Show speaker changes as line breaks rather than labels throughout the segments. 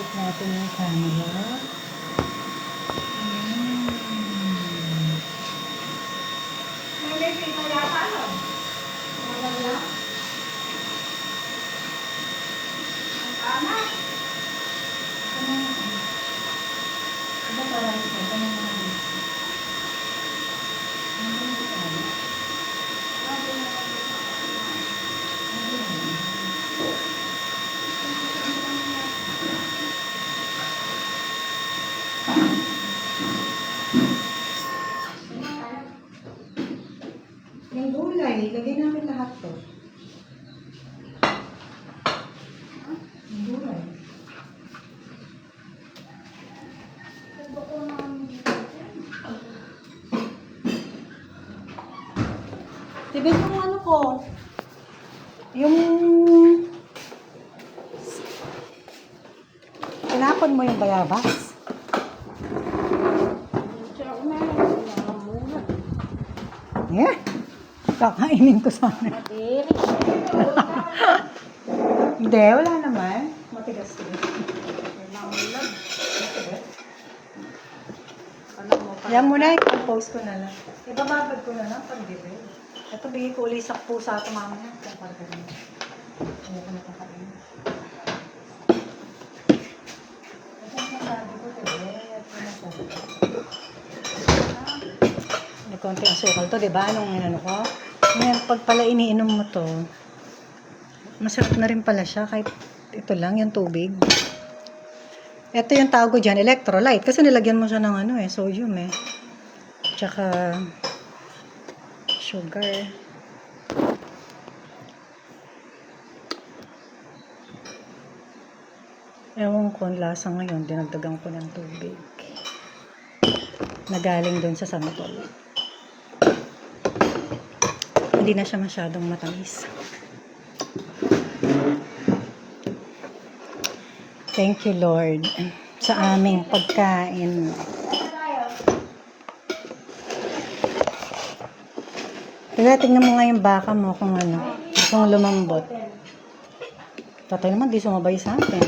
Set natin yung camera. Yung gulay, lagay namin lahat to. Yung gulay. Diba yung ano ko? Yung... Tinapon mo yung bayabas? Yeah. Kakainin ko sana. Hindi, wala naman. Matigas ko. Yan muna, i-compose ko na lang. Ibababad ko na lang pag-dibig. Ito, bigay ko ulit sa pusa ito mamaya. Kaya parang ganun. Kaya ko nakakain. Ito ang sabi ko, may konting asukal to, diba? Nung ano ko. Ngayon, pag pala iniinom mo to, masarap na rin pala siya. Kahit ito lang, yung tubig. Ito yung tawag ko dyan, electrolyte. Kasi nilagyan mo siya ng ano sodium Tsaka, sugar. Ewan ko ang lasa ngayon, dinagdagan ko ng tubig. Nagaling doon sa santol. Hindi na siya masyadong matamis. Thank you, Lord, sa aming pagkain. Tingnan mo nga yung baka mo kung ano, kung lumambot. Tatay naman, di sumabay sa atin.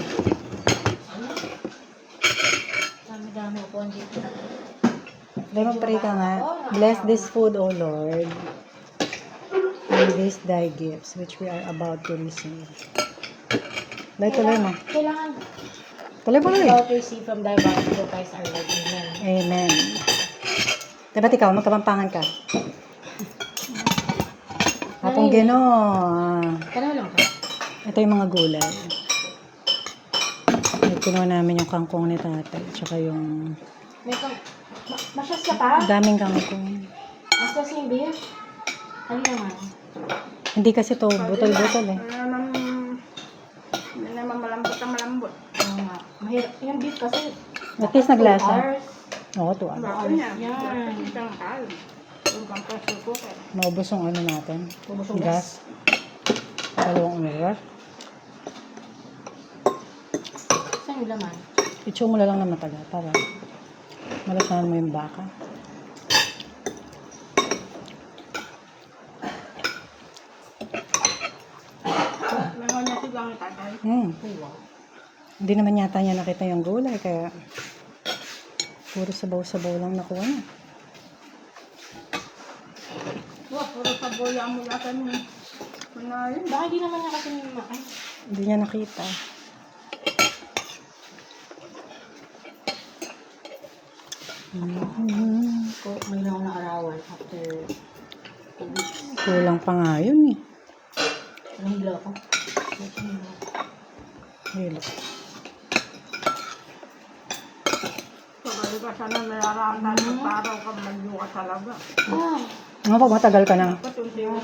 Dami-dami po dito.
Dahil mag-pray ka nga. Bless this food, O Lord. And these thy gifts, which we are about to receive. Tuloy mo.
Kailangan
Tuloy mo
we all receive from thy body through Christ our Lord. Amen.
Amen. Dapat ikaw, magkapampangan ka. Atong Ginoo.
Kailangan lang ka.
Ito yung mga gulay. Kinuha namin yung kangkong ni tatay. Tsaka yung...
May kang... Masyas ka pa?
daming kangkong.
Masyas yung beef? Ano naman?
Hindi kasi to butol-butol
Hindi naman malambot ang malambot.
Oo nga. Mahirap. Yung beef kasi...
At least naglasa.
2 hours.
Oo, 2 hours.
Bako niya.
Yan.
Isang kal. Urgang pressure cooker.
Maubos yung ano natin.
Ubos ang
Gas. Dalawang oras.
Saan yung laman?
Itso mo na lang na matagal para malasahan mo yung baka.
Meron niya sigang itatay.
Wow.
Hindi naman yata niya nakita yung gulay kaya puro sabaw-sabaw lang nakuha niya.
Wah, puro saboya mo yata mo. Manayin.
Baka hindi naman niya kasi ay,
Hindi niya nakita.
may lang na arawan after 2 weeks.
Kulang pa nga yun
Anong hila ko?
Hilo.
Pagkali ka sana nalaramdaman sa araw ka, magyo ka talaga.
Ah!
Pag matagal ka na.
Patunti mo.